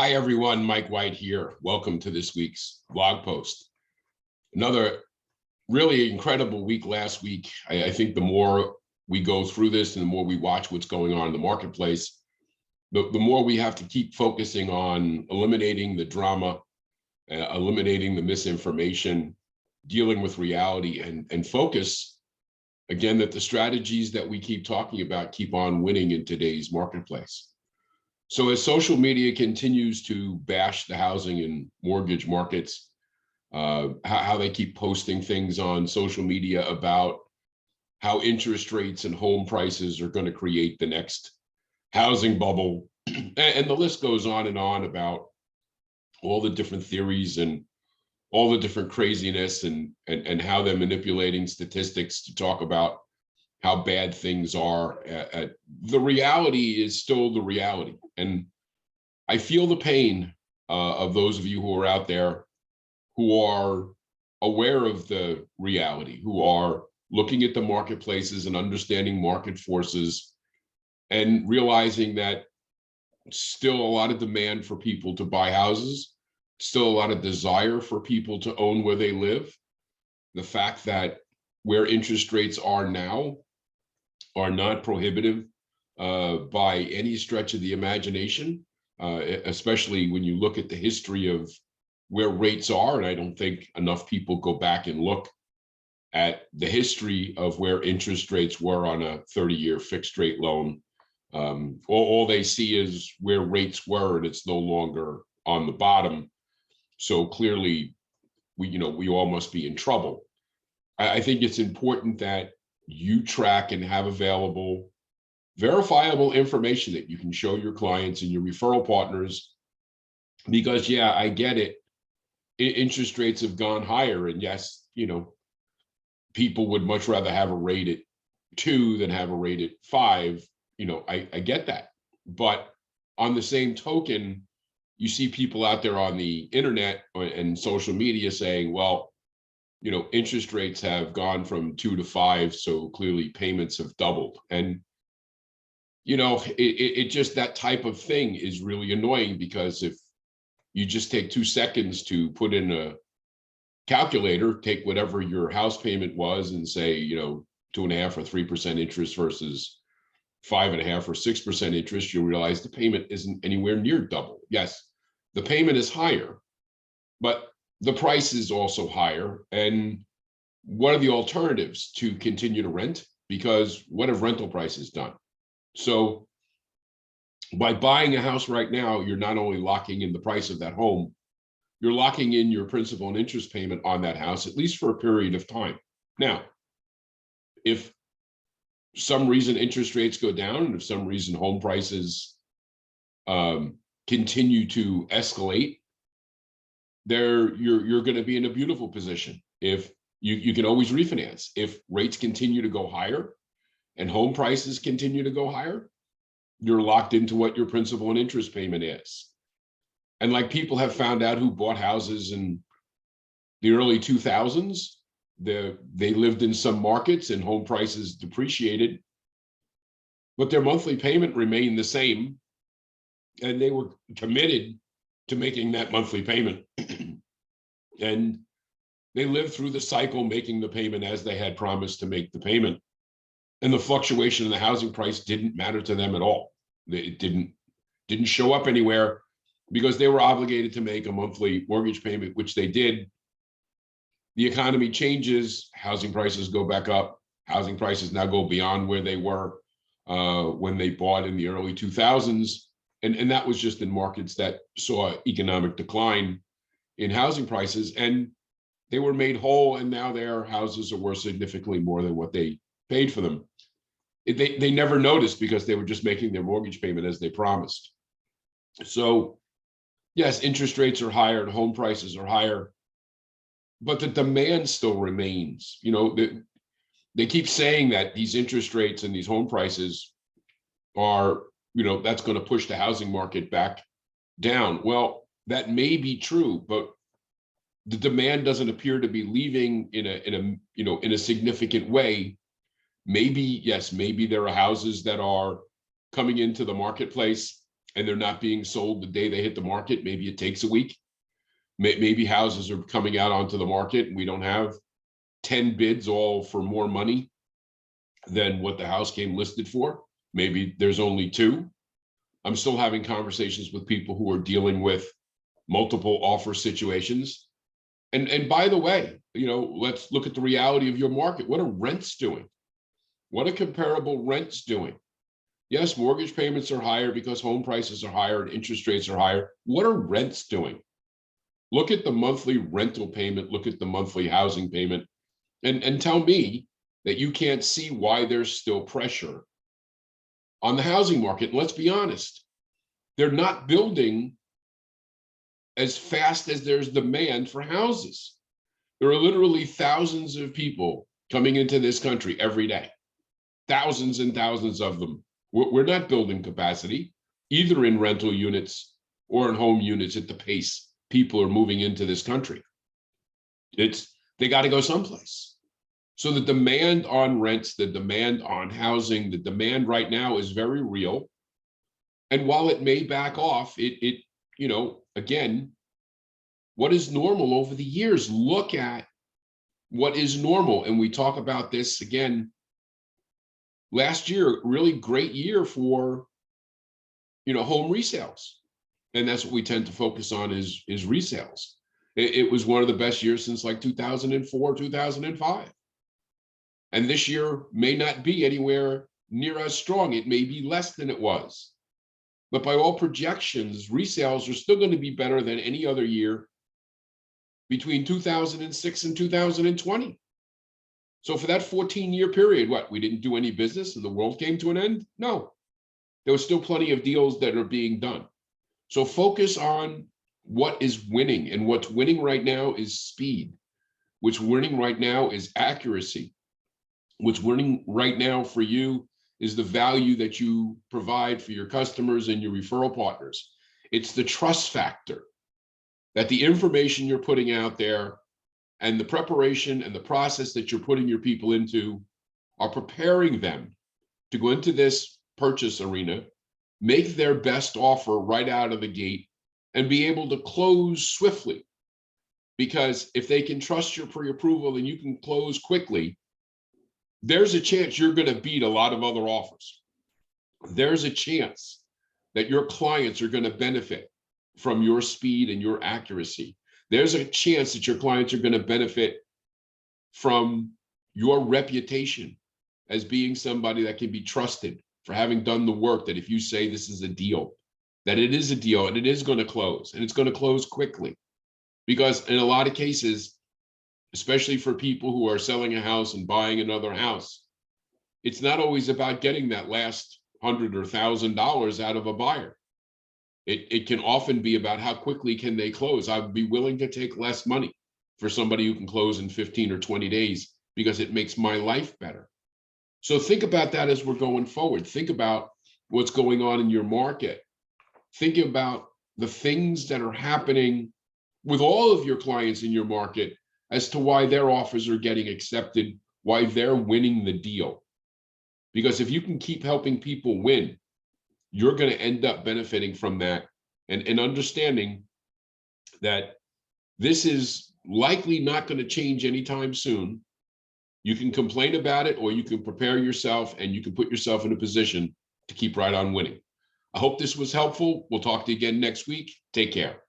Hi, everyone. Mike White here. Welcome to this week's blog post. Another really incredible week last week. I think the more we go through this and the more we watch what's going on in the marketplace, the more we have to keep focusing on eliminating the drama, eliminating the misinformation, dealing with reality, and focus, again, that the strategies that we keep talking about keep on winning in today's marketplace. So as social media continues to bash the housing and mortgage markets, how they keep posting things on social media about how interest rates and home prices are going to create the next housing bubble, and the list goes on and on about all the different theories and all the different craziness and how they're manipulating statistics to talk about how bad things are. The reality is still the reality. And I feel the pain of those of you who are out there who are aware of the reality, who are looking at the marketplaces and understanding market forces and realizing that still a lot of demand for people to buy houses, still a lot of desire for people to own where they live. The fact that where interest rates are now are not prohibitive by any stretch of the imagination, especially when you look at the history of where rates are. And I don't think enough people go back and look at the history of where interest rates were on a 30-year fixed rate loan. All they see is where rates were, and it's no longer on the bottom. So clearly, we all must be in trouble. I think it's important that you track and have available verifiable information that you can show your clients and your referral partners, because yeah, I get it. Interest rates have gone higher, and yes, people would much rather have a rate at 2 than have a rate at 5. I get that. But on the same token, you see people out there on the internet and social media saying, well, interest rates have gone from 2 to 5, so clearly payments have doubled. And, it just, that type of thing is really annoying, because if you just take 2 seconds to put in a calculator, take whatever your house payment was and say, 2.5% or 3% interest versus 5.5% or 6% interest, you'll realize the payment isn't anywhere near double. Yes, the payment is higher, but the price is also higher. And what are the alternatives to continue to rent? Because what have rental prices done? So by buying a house right now, you're not only locking in the price of that home, you're locking in your principal and interest payment on that house, at least for a period of time. Now, if some reason interest rates go down, and if some reason home prices continue to escalate, you're going to be in a beautiful position. If you can always refinance. If rates continue to go higher and home prices continue to go higher, you're locked into what your principal and interest payment is. And like people have found out who bought houses in the early 2000s, they lived in some markets and home prices depreciated, but their monthly payment remained the same, and they were committed to making that monthly payment. And they lived through the cycle making the payment as they had promised to make the payment. And the fluctuation in the housing price didn't matter to them at all. It didn't show up anywhere, because they were obligated to make a monthly mortgage payment, which they did. The economy changes, housing prices go back up. Housing prices now go beyond where they were when they bought in the early 2000s. And that was just in markets that saw economic decline in housing prices, and they were made whole, and now their houses are worth significantly more than what they paid for them. They never noticed, because they were just making their mortgage payment as they promised. So yes, interest rates are higher and home prices are higher, but the demand still remains. They keep saying that these interest rates and these home prices are, that's going to push the housing market back down. Well, that may be true, but the demand doesn't appear to be leaving in a significant way. Maybe, yes, maybe there are houses that are coming into the marketplace and they're not being sold the day they hit the market. Maybe it takes a week. Maybe houses are coming out onto the market and we don't have 10 bids all for more money than what the house came listed for. Maybe there's only 2. I'm still having conversations with people who are dealing with multiple offer situations. And by the way, let's look at the reality of your market. What are rents doing? What are comparable rents doing? Yes, mortgage payments are higher because home prices are higher and interest rates are higher. What are rents doing? Look at the monthly rental payment, look at the monthly housing payment, and tell me that you can't see why there's still pressure on the housing market. And let's be honest, they're not building as fast as there's demand for houses. There are literally thousands of people coming into this country every day, thousands and thousands of them. We're not building capacity, either in rental units or in home units at the pace people are moving into this country. They got to go someplace. So the demand on rents, the demand on housing, the demand right now is very real. And while it may back off, again, what is normal over the years? Look at what is normal. And we talk about this again. Last year, really great year for, home resales. And that's what we tend to focus on is resales. It was one of the best years since like 2004, 2005. And this year may not be anywhere near as strong. It may be less than it was. But by all projections, resales are still going to be better than any other year between 2006 and 2020. So for that 14-year period, we didn't do any business and the world came to an end? No, there was still plenty of deals that are being done. So focus on what is winning, and what's winning right now is speed. What's winning right now is accuracy. What's winning right now for you is the value that you provide for your customers and your referral partners. It's the trust factor that the information you're putting out there and the preparation and the process that you're putting your people into are preparing them to go into this purchase arena, make their best offer right out of the gate, and be able to close swiftly. Because if they can trust your pre-approval and you can close quickly, there's a chance you're going to beat a lot of other offers. There's a chance that your clients are going to benefit from your speed and your accuracy. There's a chance that your clients are going to benefit from your reputation as being somebody that can be trusted, for having done the work, that if you say this is a deal, that it is a deal and it is going to close, and it's going to close quickly. Because in a lot of cases, especially for people who are selling a house and buying another house, it's not always about getting that last $100 or $1,000 out of a buyer. It can often be about how quickly can they close. I would be willing to take less money for somebody who can close in 15 or 20 days because it makes my life better. So think about that as we're going forward. Think about what's going on in your market. Think about the things that are happening with all of your clients in your market as to why their offers are getting accepted, why they're winning the deal. Because if you can keep helping people win, you're going to end up benefiting from that, and understanding that this is likely not going to change anytime soon. You can complain about it, or you can prepare yourself and you can put yourself in a position to keep right on winning. I hope this was helpful. We'll talk to you again next week. Take care.